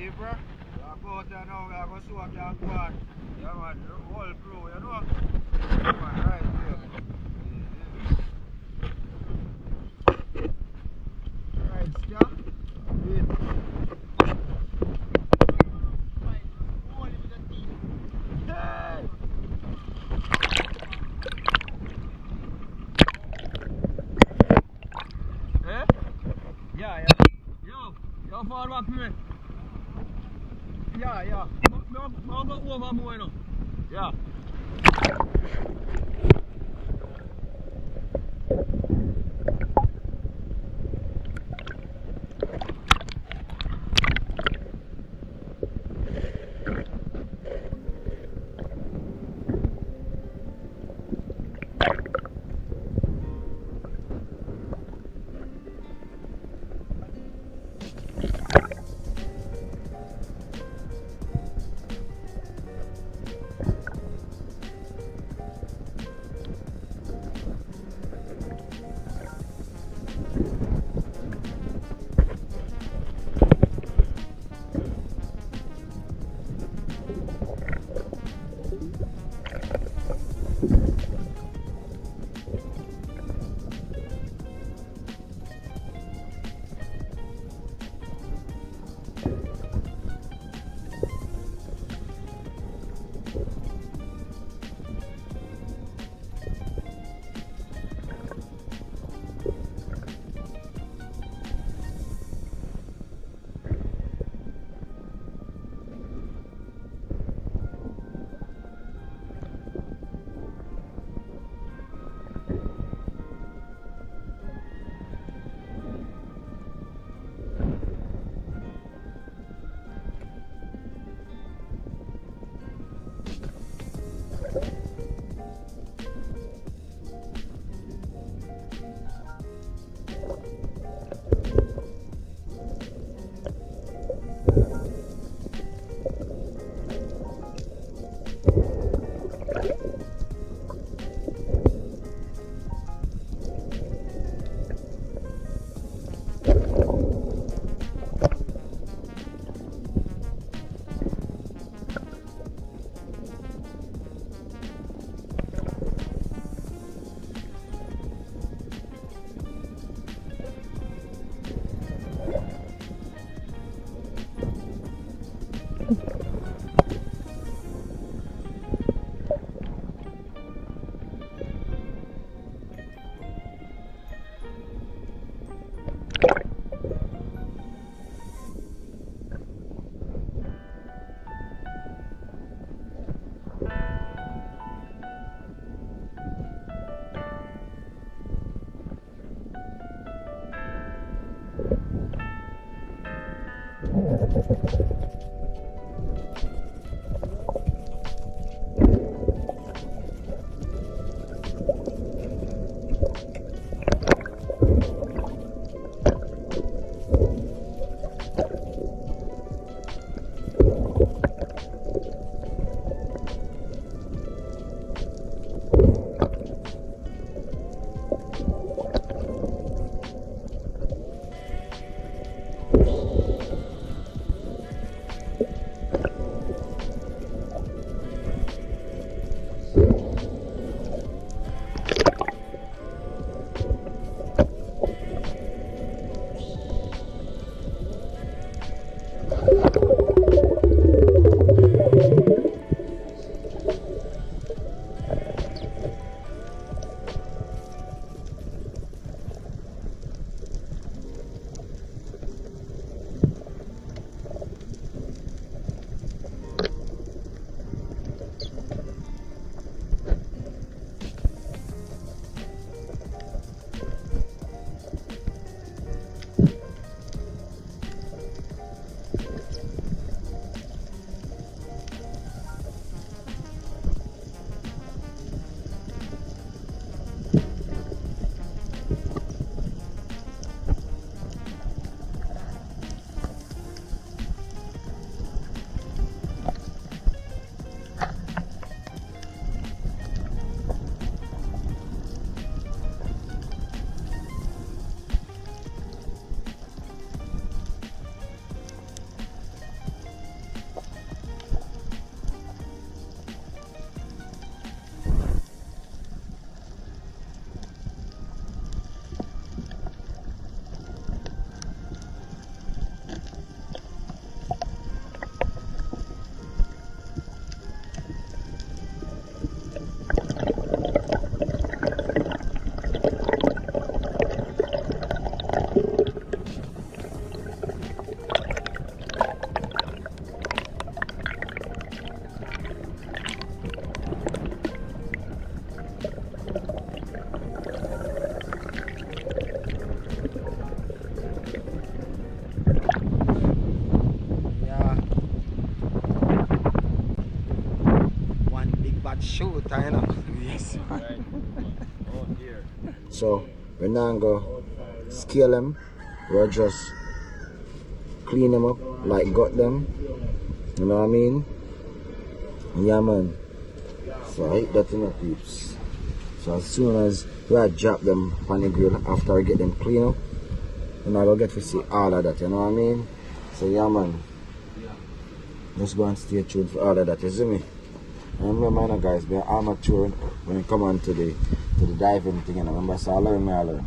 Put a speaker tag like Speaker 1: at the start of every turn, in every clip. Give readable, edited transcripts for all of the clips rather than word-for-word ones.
Speaker 1: See, bro? I go out there now, I go see what can go on. Yeah, man, the whole crew, you know? Yeah, man, right here. Right, Scar? Eh? Yeah. Yo, fall back me. Yeah. I'll go over more now. Yeah.
Speaker 2: Shoot, I know. Yes.
Speaker 1: Right. Oh dear.
Speaker 2: So we're not go scale them. We're just clean them up, like gut them. You know what I mean? Yeah, man. So I hit that in the peeps. So as soon as we drop them on the grill after I get them clean up, and I will get to see all of that, you know what I mean? So yeah, man. Just go and stay tuned for all of that, you see me? And remember, you know, guys, be amateur when you come on to the diving thing, you know? Remember, so I learn.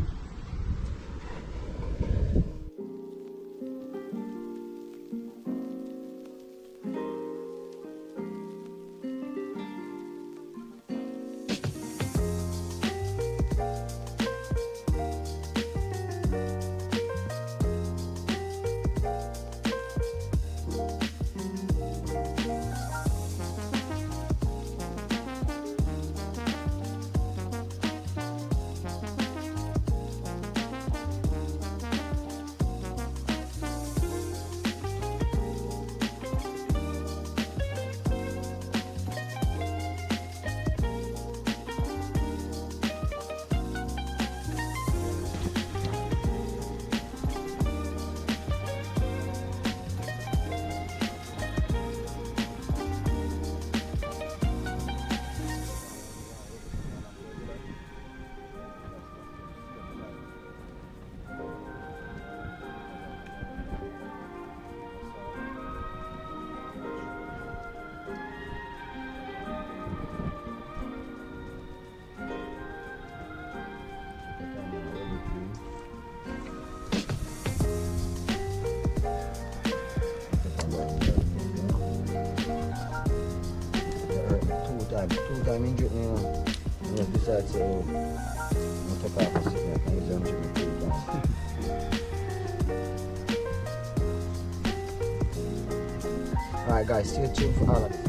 Speaker 2: Two time injured me, you know. And just decide to take off a sickness and use them chicken 2 times. Alright guys, stay tuned for all of this.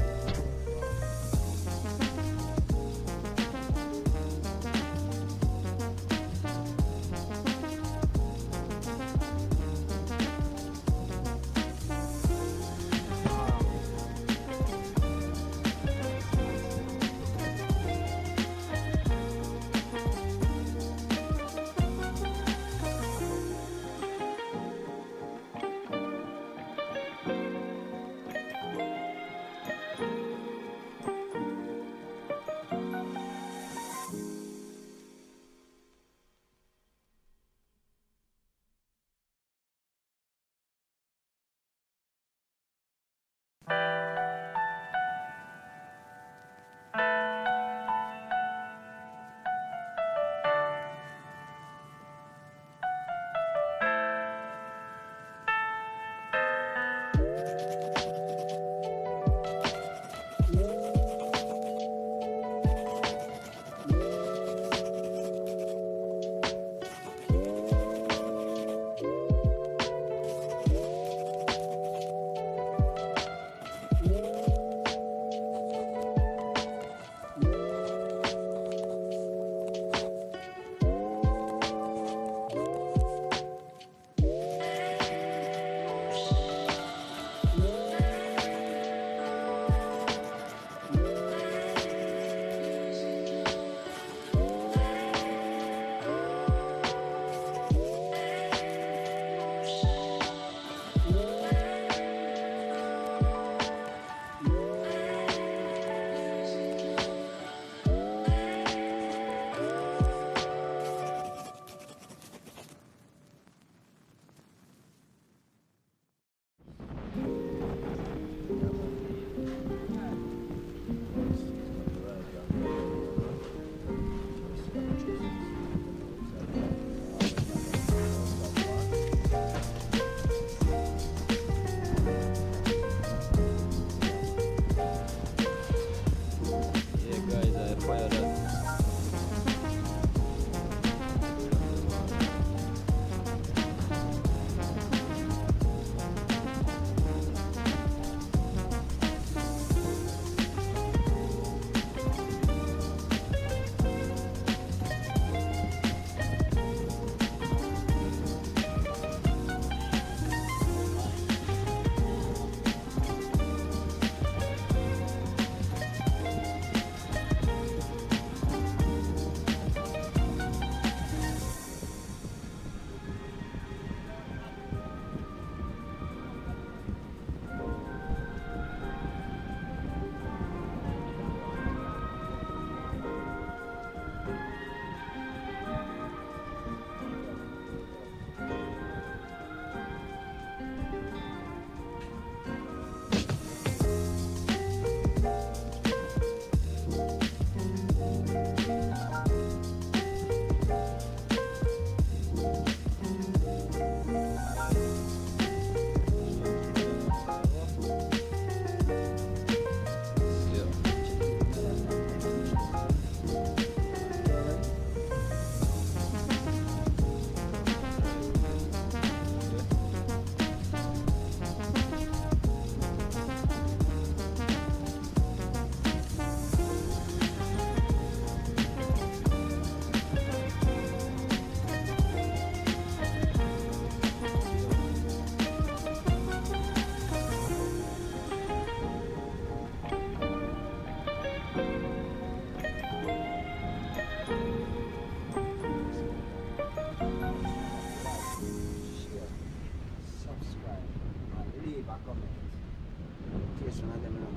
Speaker 2: taste one of them, you know.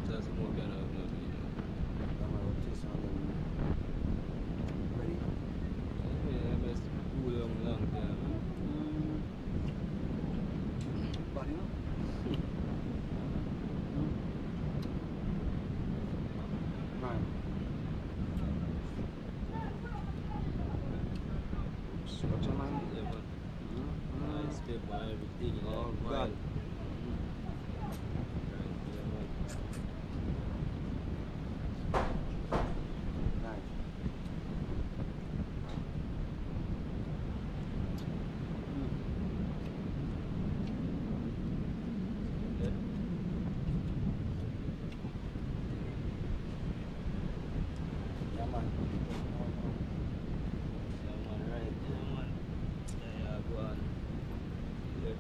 Speaker 3: That's more kind of movie.
Speaker 2: I'm gonna taste one of them. Ready?
Speaker 3: Yeah, best cool long time.
Speaker 2: But you know? Right. What's your mind?
Speaker 3: Yeah, man. Nice paper and everything.
Speaker 2: Oh,
Speaker 3: like,
Speaker 2: God.
Speaker 3: mine. Yeah, man.
Speaker 2: Nice.
Speaker 3: Yeah.
Speaker 2: Yeah, man.
Speaker 3: Yeah, man, right. Yeah, man. Yeah, go on. Yeah.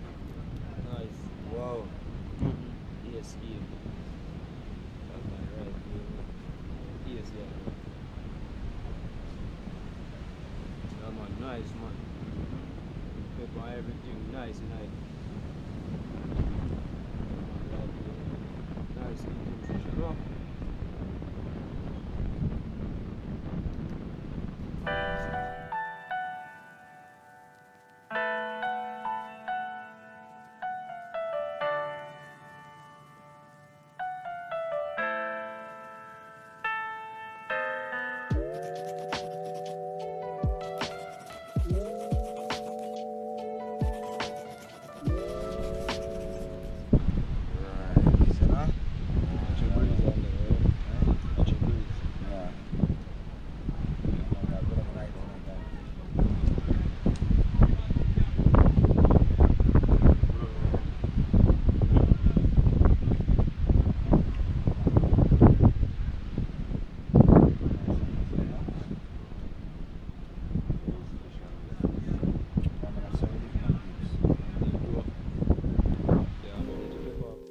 Speaker 3: Nice.
Speaker 2: Wow.
Speaker 3: Yes, yeah. Yeah, man, right. Yes, yeah. Yeah, man, nice, man. Paper and everything, nice, nice. Nice eating fish, you know?
Speaker 2: Right. So now?
Speaker 3: Watch your breeze on there, right? Watch your breeze.
Speaker 2: Yeah. Yeah, good night on that.
Speaker 3: Yeah, I'm ready to flip off.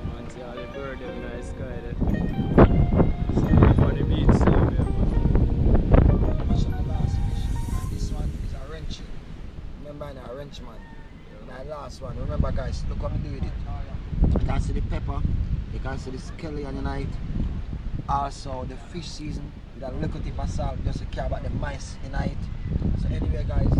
Speaker 3: Man, see all the bird them in the sky there. See them on the beach, see them there, man.
Speaker 2: This is the last fish. And this one is a wrench. Remember, a wrench man. That last one. Remember, guys, look what we do with it. You can see the pepper. You can see the skelly on the night. Also, the fish season with a little tip of salt just to care about the mice in night. So, anyway, guys.